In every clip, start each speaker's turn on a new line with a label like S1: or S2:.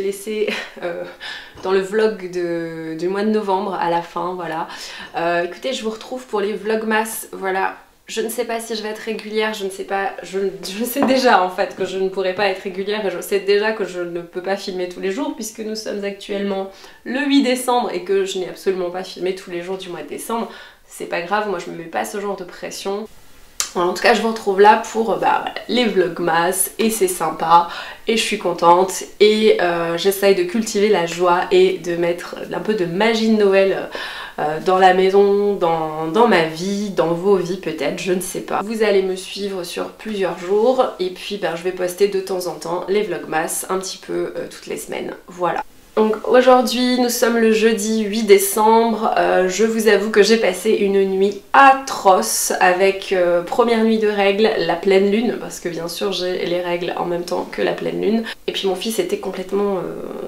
S1: laissé dans le vlog du mois de novembre à la fin, voilà. Écoutez, je vous retrouve pour les vlogmas, voilà. Je ne sais pas si je vais être régulière, je ne sais pas, je sais déjà en fait que je ne pourrai pas être régulière et je sais déjà que je ne peux pas filmer tous les jours puisque nous sommes actuellement le 8 décembre et que je n'ai absolument pas filmé tous les jours du mois de décembre. C'est pas grave, moi je me mets pas ce genre de pression. En tout cas, je vous retrouve là pour les vlogmas et c'est sympa et je suis contente et j'essaye de cultiver la joie et de mettre un peu de magie de Noël dans la maison, dans ma vie, dans vos vies peut-être, je ne sais pas. Vous allez me suivre sur plusieurs jours et puis je vais poster de temps en temps les vlogmas un petit peu toutes les semaines, voilà. Donc aujourd'hui nous sommes le jeudi 8 décembre, je vous avoue que j'ai passé une nuit atroce avec première nuit de règles, la pleine lune, parce que bien sûr j'ai les règles en même temps que la pleine lune. Et puis mon fils était complètement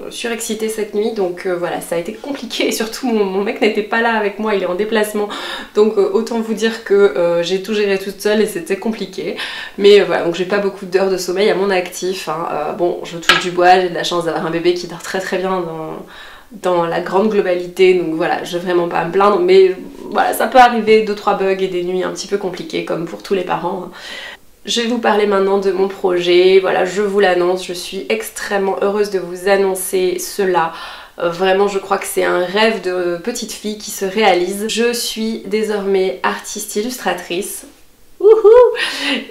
S1: surexcité cette nuit, donc voilà, ça a été compliqué et surtout mon mec n'était pas là avec moi, il est en déplacement. Donc autant vous dire que j'ai tout géré toute seule et c'était compliqué. Mais voilà, donc j'ai pas beaucoup d'heures de sommeil à mon actif, hein. Bon, je touche du bois, j'ai de la chance d'avoir un bébé qui dort très très bien dans la grande globalité, donc voilà, je vais vraiment pas me plaindre, mais voilà, ça peut arriver 2-3 bugs et des nuits un petit peu compliquées comme pour tous les parents, hein. Je vais vous parler maintenant de mon projet, voilà, je vous l'annonce, je suis extrêmement heureuse de vous annoncer cela. Vraiment, je crois que c'est un rêve de petite fille qui se réalise. Je suis désormais artiste illustratrice.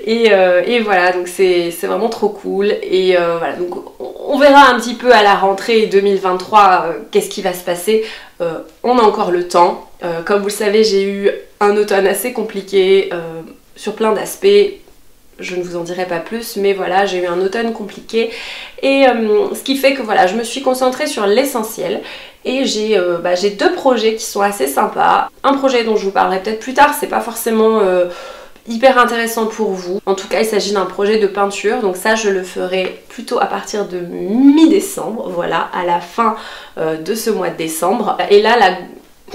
S1: Et voilà, donc c'est vraiment trop cool et voilà, donc on verra un petit peu à la rentrée 2023 qu'est-ce qui va se passer. On a encore le temps, comme vous le savez j'ai eu un automne assez compliqué sur plein d'aspects. Je ne vous en dirai pas plus, mais voilà, j'ai eu un automne compliqué et ce qui fait que voilà, je me suis concentrée sur l'essentiel et j'ai 2 projets qui sont assez sympas. Un projet dont je vous parlerai peut-être plus tard, c'est pas forcément hyper intéressant pour vous. En tout cas, il s'agit d'un projet de peinture, donc ça je le ferai plutôt à partir de mi-décembre, voilà, à la fin de ce mois de décembre. Et là, la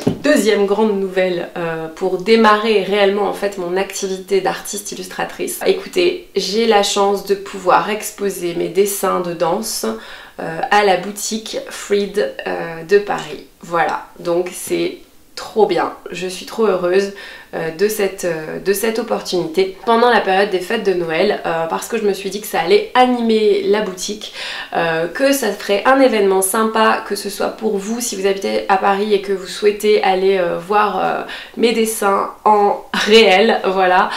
S1: deuxième grande nouvelle pour démarrer réellement en fait mon activité d'artiste illustratrice. Écoutez, j'ai la chance de pouvoir exposer mes dessins de danse à la boutique Fried de Paris. Voilà, donc c'est trop bien, je suis trop heureuse de cette opportunité pendant la période des fêtes de Noël parce que je me suis dit que ça allait animer la boutique, que ça ferait un événement sympa, que ce soit pour vous si vous habitez à Paris et que vous souhaitez aller voir mes dessins en réel, voilà,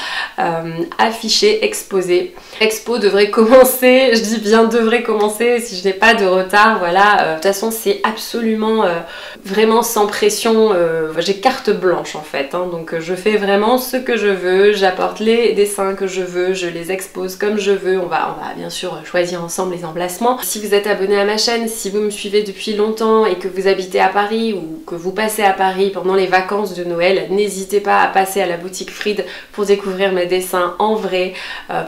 S1: affichés, exposés. L'expo devrait commencer, je dis bien devrait commencer si je n'ai pas de retard, voilà, de toute façon c'est absolument vraiment sans pression, j'ai carte blanche en fait, hein, donc je fais vraiment ce que je veux, j'apporte les dessins que je veux, je les expose comme je veux, on va bien sûr choisir ensemble les emplacements. Si vous êtes abonné à ma chaîne, si vous me suivez depuis longtemps et que vous habitez à Paris ou que vous passez à Paris pendant les vacances de Noël, n'hésitez pas à passer à la boutique Fried pour découvrir mes dessins en vrai,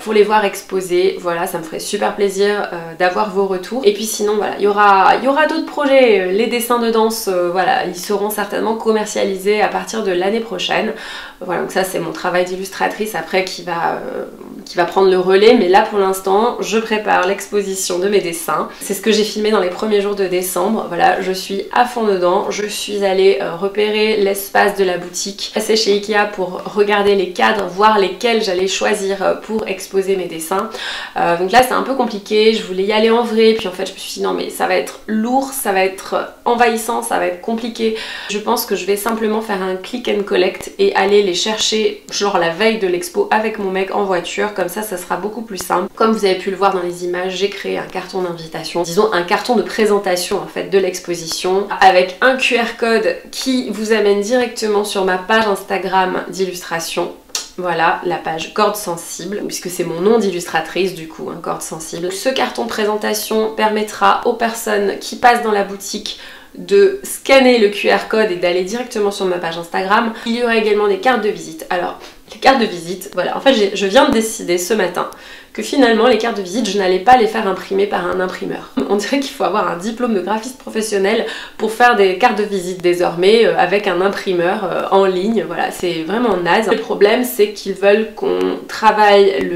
S1: pour les voir exposés, voilà, ça me ferait super plaisir d'avoir vos retours. Et puis sinon voilà, il y aura d'autres projets, les dessins de danse, voilà, ils seront certainement commercialisés à partir de l'année prochaine. Voilà, donc ça c'est mon travail d'illustratrice après qui va prendre le relais, mais là pour l'instant je prépare l'exposition de mes dessins. C'est ce que j'ai filmé dans les premiers jours de décembre, voilà, je suis à fond dedans. Je suis allée repérer l'espace de la boutique, passer chez Ikea pour regarder les cadres, voir lesquels j'allais choisir pour exposer mes dessins. Donc là c'est un peu compliqué, je voulais y aller en vrai, puis en fait je me suis dit non mais ça va être lourd, ça va être envahissant, ça va être compliqué. Je pense que je vais simplement faire un click and collect et aller les chercher genre la veille de l'expo avec mon mec en voiture, comme ça ça sera beaucoup plus simple. Comme vous avez pu le voir dans les images, j'ai créé un carton d'invitation, disons un carton de présentation en fait de l'exposition avec un QR code qui vous amène directement sur ma page Instagram d'illustration. Voilà, la page Corde Sensible, puisque c'est mon nom d'illustratrice du coup, hein, Corde Sensible. Ce carton présentation permettra aux personnes qui passent dans la boutique de scanner le QR code et d'aller directement sur ma page Instagram. Il y aura également des cartes de visite. Alors, les cartes de visite, voilà, en fait je viens de décider ce matin que finalement les cartes de visite je n'allais pas les faire imprimer par un imprimeur. On dirait qu'il faut avoir un diplôme de graphiste professionnel pour faire des cartes de visite désormais avec un imprimeur en ligne, voilà, c'est vraiment naze. Le problème c'est qu'ils veulent qu'on travaille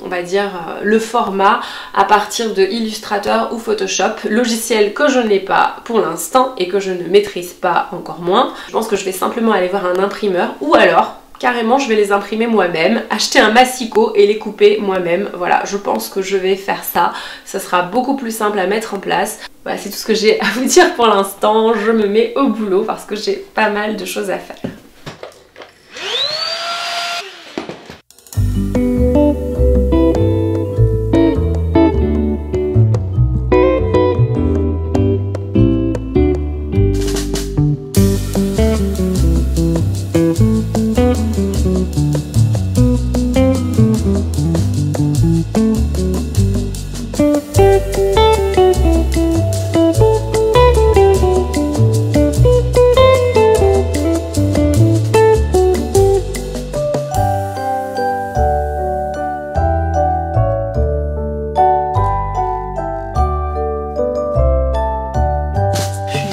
S1: on va dire le format à partir de Illustrator ou Photoshop, logiciel que je n'ai pas pour l'instant et que je ne maîtrise pas encore moins. Je pense que je vais simplement aller voir un imprimeur ou alors carrément je vais les imprimer moi-même, acheter un massicot et les couper moi-même. Voilà, je pense que je vais faire ça. Ça sera beaucoup plus simple à mettre en place. Voilà, c'est tout ce que j'ai à vous dire pour l'instant. Je me mets au boulot parce que j'ai pas mal de choses à faire.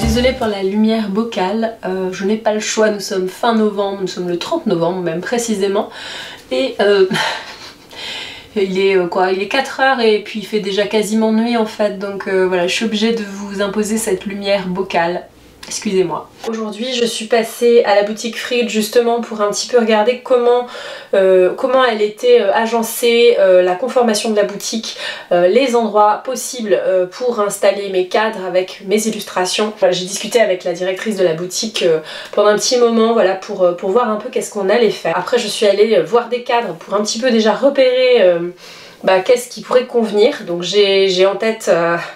S1: Désolée pour la lumière bocale, je n'ai pas le choix, nous sommes fin novembre, nous sommes le 30 novembre même précisément, et il est quoi, il est 4 h et puis il fait déjà quasiment nuit en fait, donc voilà, je suis obligée de vous imposer cette lumière bocale. Excusez-moi. Aujourd'hui je suis passée à la boutique Fried justement pour un petit peu regarder comment elle était agencée, la conformation de la boutique, les endroits possibles pour installer mes cadres avec mes illustrations. Voilà, j'ai discuté avec la directrice de la boutique pendant un petit moment, voilà, pour voir un peu qu'est-ce qu'on allait faire. Après je suis allée voir des cadres pour un petit peu déjà repérer qu'est-ce qui pourrait convenir, donc j'ai en tête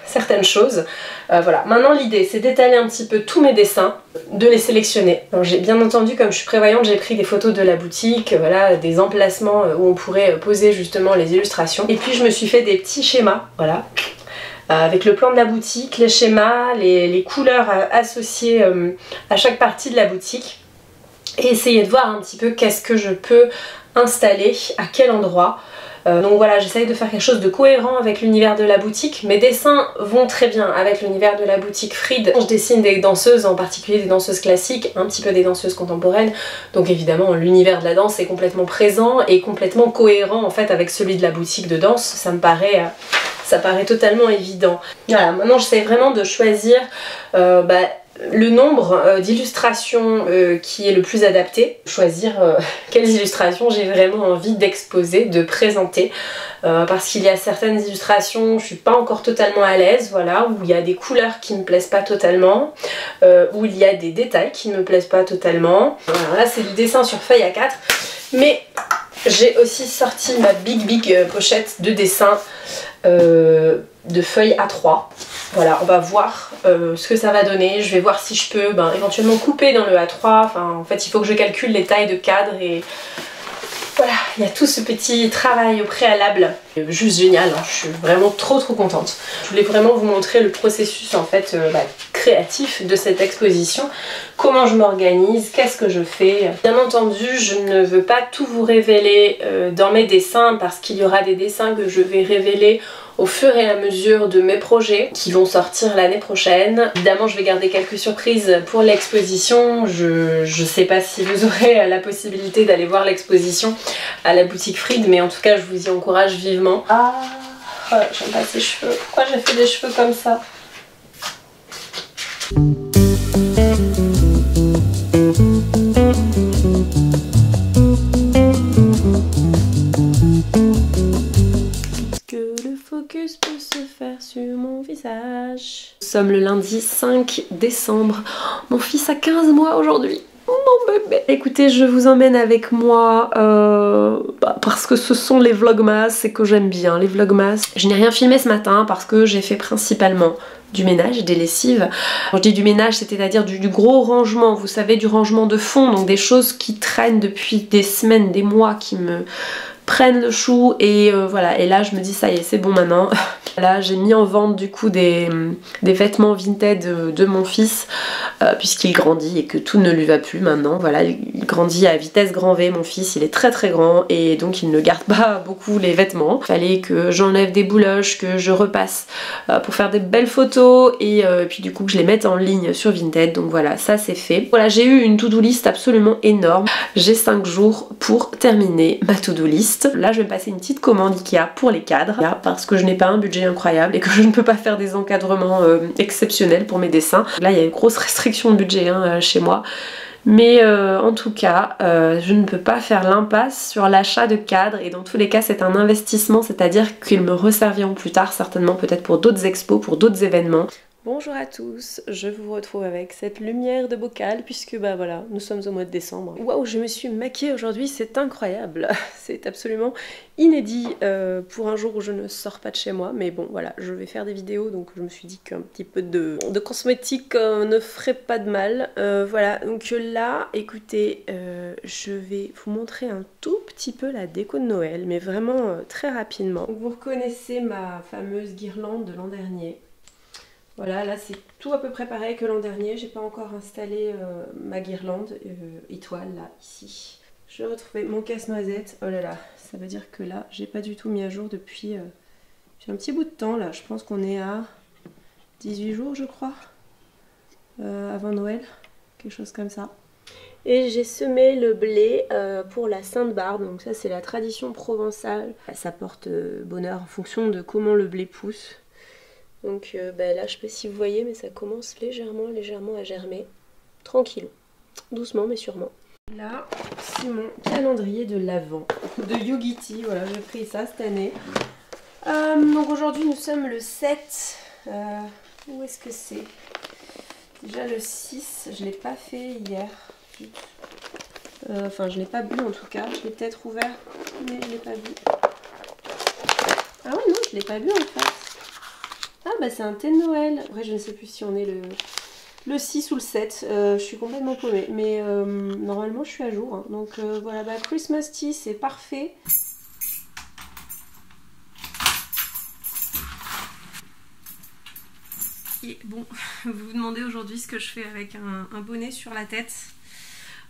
S1: certaines choses. Voilà, maintenant l'idée c'est d'étaler un petit peu tous mes dessins, de les sélectionner. J'ai bien entendu, comme je suis prévoyante, j'ai pris des photos de la boutique, voilà, des emplacements où on pourrait poser justement les illustrations. Et puis je me suis fait des petits schémas, voilà, avec le plan de la boutique, les schémas, les couleurs associées à chaque partie de la boutique. Et essayer de voir un petit peu qu'est-ce que je peux installer, à quel endroit. Donc voilà, j'essaye de faire quelque chose de cohérent avec l'univers de la boutique. Mes dessins vont très bien avec l'univers de la boutique Fried. Je dessine des danseuses, en particulier des danseuses classiques, un petit peu des danseuses contemporaines. Donc évidemment l'univers de la danse est complètement présent et complètement cohérent en fait avec celui de la boutique de danse. Ça paraît totalement évident. Voilà, maintenant j'essaie vraiment de choisir le nombre d'illustrations qui est le plus adapté, choisir quelles illustrations j'ai vraiment envie d'exposer, de présenter, parce qu'il y a certaines illustrations je suis pas encore totalement à l'aise, voilà, où il y a des couleurs qui me plaisent pas totalement, où il y a des détails qui ne me plaisent pas totalement. Voilà, là c'est du dessin sur feuille A4, mais j'ai aussi sorti ma big pochette de dessin de feuille A3. Voilà, on va voir ce que ça va donner. Je vais voir si je peux éventuellement couper dans le A3. Enfin, en fait, il faut que je calcule les tailles de cadre et voilà, il y a tout ce petit travail au préalable. Juste génial, hein. Je suis vraiment trop contente. Je voulais vraiment vous montrer le processus en fait créatif de cette exposition. Comment je m'organise, qu'est-ce que je fais. Bien entendu, je ne veux pas tout vous révéler dans mes dessins parce qu'il y aura des dessins que je vais révéler au fur et à mesure de mes projets qui vont sortir l'année prochaine. Évidemment, je vais garder quelques surprises pour l'exposition. Je sais pas si vous aurez la possibilité d'aller voir l'exposition à la boutique Fried, mais en tout cas, je vous y encourage vivement. Ah, j'aime pas ces cheveux. Pourquoi j'ai fait des cheveux comme ça ? Focus peut se faire sur mon visage. Nous sommes le lundi 5 décembre. Oh, mon fils a 15 mois aujourd'hui. Mon bébé. Écoutez, je vous emmène avec moi parce que ce sont les vlogmas et que j'aime bien les vlogmas. Je n'ai rien filmé ce matin parce que j'ai fait principalement du ménage, des lessives. Quand je dis du ménage, c'est-à-dire du gros rangement, vous savez, du rangement de fond, donc des choses qui traînent depuis des semaines, des mois, qui me prennent le chou et voilà, et là je me dis ça y est, c'est bon maintenant. Là j'ai mis en vente du coup des vêtements vintage de mon fils puisqu'il grandit et que tout ne lui va plus maintenant. Voilà, il grandit à vitesse grand V, mon fils, il est très très grand et donc il ne garde pas beaucoup les vêtements. Il fallait que j'enlève des bouloches, que je repasse pour faire des belles photos et puis du coup que je les mette en ligne sur Vinted. Donc voilà, ça c'est fait. Voilà, j'ai eu une to-do list absolument énorme. J'ai 5 jours pour terminer ma to-do list. Là je vais me passer une petite commande Ikea pour les cadres parce que je n'ai pas un budget incroyable et que je ne peux pas faire des encadrements exceptionnels pour mes dessins. Là il y a une grosse restriction de budget chez moi. Mais en tout cas, je ne peux pas faire l'impasse sur l'achat de cadres et dans tous les cas c'est un investissement, c'est-à-dire qu'ils me resserviront plus tard, certainement peut-être pour d'autres expos, pour d'autres événements. Bonjour à tous, je vous retrouve avec cette lumière de bocal puisque bah voilà, nous sommes au mois de décembre. Waouh, je me suis maquillée aujourd'hui, c'est incroyable, c'est absolument inédit pour un jour où je ne sors pas de chez moi, mais bon voilà, je vais faire des vidéos donc je me suis dit qu'un petit peu de cosmétique ne ferait pas de mal. Voilà, donc là, écoutez, je vais vous montrer un tout petit peu la déco de Noël, mais vraiment très rapidement. Donc, vous reconnaissez ma fameuse guirlande de l'an dernier. Voilà, là c'est tout à peu près pareil que l'an dernier, j'ai pas encore installé ma guirlande étoile là, ici. Je vais retrouver mon casse-noisette, oh là là, ça veut dire que là j'ai pas du tout mis à jour depuis j'ai un petit bout de temps là, je pense qu'on est à 18 jours je crois, avant Noël, quelque chose comme ça. Et j'ai semé le blé pour la Sainte-Barbe, donc ça c'est la tradition provençale, ça porte bonheur en fonction de comment le blé pousse. Donc bah là je sais pas si vous voyez mais ça commence légèrement à germer. Tranquille, doucement mais sûrement. Là c'est mon calendrier de l'Avent de Yogiti, voilà j'ai pris ça cette année. Donc aujourd'hui nous sommes le 7, où est-ce que c'est? Déjà le 6, je l'ai pas fait hier. Enfin je l'ai pas bu en tout cas, je l'ai peut-être ouvert mais je l'ai pas bu. Ah ouais non je l'ai pas bu en fait. Ah bah c'est un thé de Noël. Après je ne sais plus si on est le 6 ou le 7. Je suis complètement paumée. Mais normalement je suis à jour. Hein. Donc voilà, bah Christmas tea c'est parfait. Et bon, vous vous demandez aujourd'hui ce que je fais avec un bonnet sur la tête.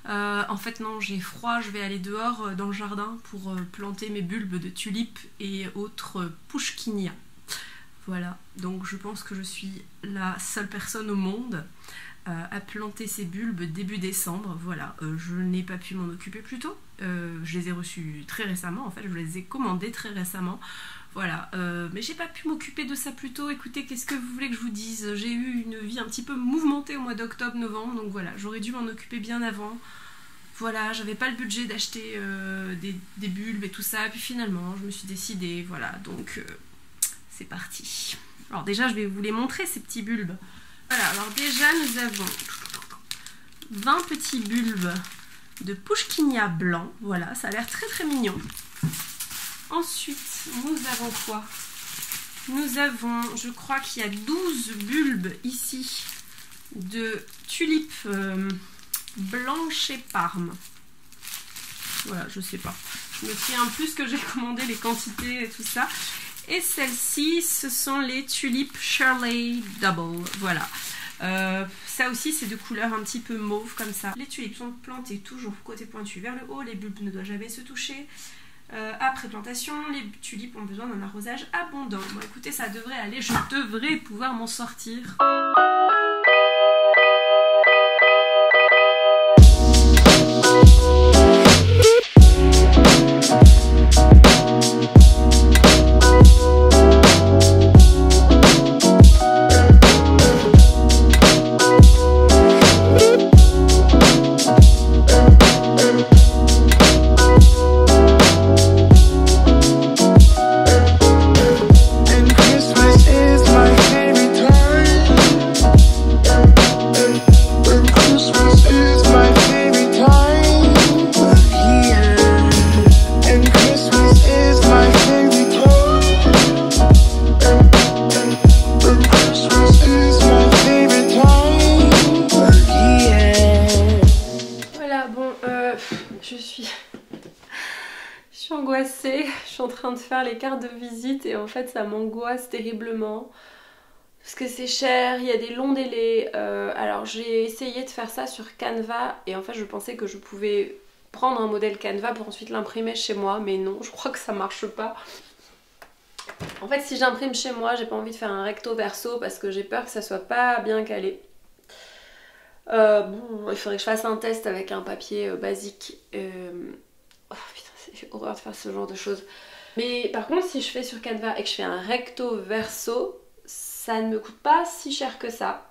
S1: En fait non, j'ai froid, je vais aller dehors dans le jardin pour planter mes bulbes de tulipes et autres pushkinia. Voilà, donc je pense que je suis la seule personne au monde à planter ces bulbes début décembre. Voilà, je n'ai pas pu m'en occuper plus tôt. Je les ai reçus très récemment, en fait, je les ai commandés très récemment. Voilà, mais j'ai pas pu m'occuper de ça plus tôt. Écoutez, qu'est-ce que vous voulez que je vous dise? J'ai eu une vie un petit peu mouvementée au mois d'octobre, novembre, donc voilà, j'aurais dû m'en occuper bien avant. Voilà, j'avais pas le budget d'acheter des bulbes et tout ça, puis finalement, je me suis décidée, voilà, donc... c'est parti. Alors déjà je vais vous les montrer ces petits bulbes. Voilà, alors déjà nous avons 20 petits bulbes de pushkinia blanc. Voilà, ça a l'air très très mignon. Ensuite nous avons quoi? Nous avons, je crois qu'il y a 12 bulbes ici de tulipes blanches et parme. Voilà, je sais pas. Je me souviens plus que j'ai commandé les quantités et tout ça. Et celles-ci, ce sont les tulipes Shirley Double, voilà. Ça aussi, c'est de couleur un petit peu mauve comme ça. Les tulipes sont plantées toujours côté pointu vers le haut, les bulbes ne doivent jamais se toucher. Après plantation, les tulipes ont besoin d'un arrosage abondant. Bon, écoutez, ça devrait aller, je devrais pouvoir m'en sortir. angoissée, je suis en train de faire les cartes de visite et en fait ça m'angoisse terriblement. parce que c'est cher, il y a des longs délais. Alors j'ai essayé de faire ça sur Canva et en fait je pensais que je pouvais prendre un modèle Canva pour ensuite l'imprimer chez moi, mais non, je crois que ça marche pas. En fait, si j'imprime chez moi, j'ai pas envie de faire un recto verso parce que j'ai peur que ça soit pas bien calé. Bon, il faudrait que je fasse un test avec un papier basique. Oh putain, c'est horreur de faire ce genre de choses. Mais par contre, si je fais sur Canva et que je fais un recto verso, ça ne me coûte pas si cher que ça.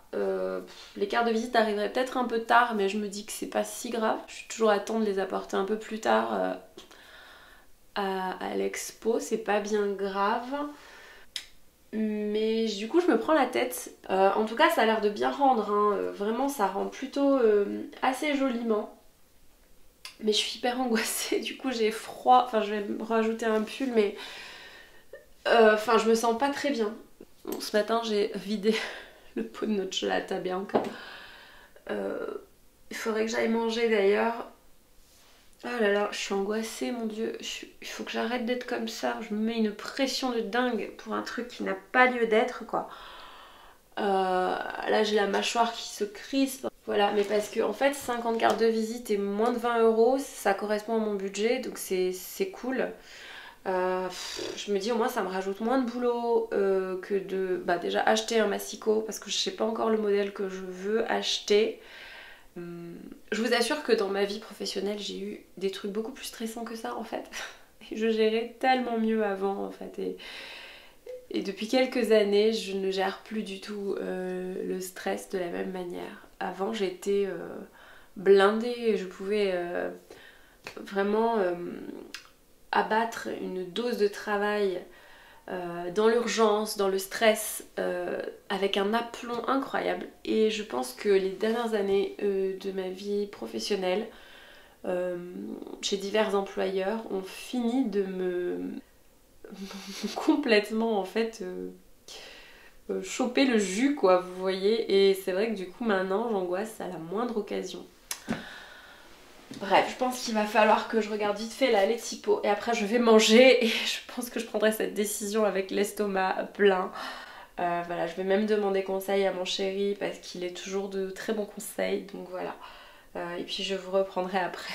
S1: Les cartes de visite arriveraient peut-être un peu tard, mais je me dis que c'est pas si grave. Je suis toujours à temps de les apporter un peu plus tard à l'expo, c'est pas bien grave. Mais du coup je me prends la tête. En tout cas ça a l'air de bien rendre, hein. Vraiment ça rend plutôt assez joliment. Mais je suis hyper angoissée, du coup j'ai froid. Enfin je vais me rajouter un pull mais... Enfin je me sens pas très bien. Bon, ce matin j'ai vidé le pot de Nocciolata Bianca. Il faudrait que j'aille manger d'ailleurs. Oh là là, je suis angoissée, mon dieu. Il faut que j'arrête d'être comme ça. Je me mets une pression de dingue pour un truc qui n'a pas lieu d'être, quoi. Là, j'ai la mâchoire qui se crispe. Voilà, mais parce que, en fait, 50 cartes de visite et moins de 20 €, ça correspond à mon budget, donc c'est cool. Je me dis, au moins, ça me rajoute moins de boulot que de... Bah, déjà, acheter un massicot, parce que je sais pas encore le modèle que je veux acheter. Je vous assure que dans ma vie professionnelle j'ai eu des trucs beaucoup plus stressants que ça en fait. Et je gérais tellement mieux avant en fait. Et depuis quelques années je ne gère plus du tout le stress de la même manière. Avant j'étais blindée et je pouvais vraiment abattre une dose de travail dans l'urgence, dans le stress, avec un aplomb incroyable. Et je pense que les dernières années de ma vie professionnelle, chez divers employeurs, ont fini de me complètement en fait choper le jus quoi, vous voyez. Et c'est vrai que du coup maintenant j'angoisse à la moindre occasion. Bref, je pense qu'il va falloir que je regarde vite fait la Letipo et après je vais manger et je pense que je prendrai cette décision avec l'estomac plein. Voilà, je vais même demander conseil à mon chéri parce qu'il est toujours de très bons conseils, donc voilà. Et puis je vous reprendrai après.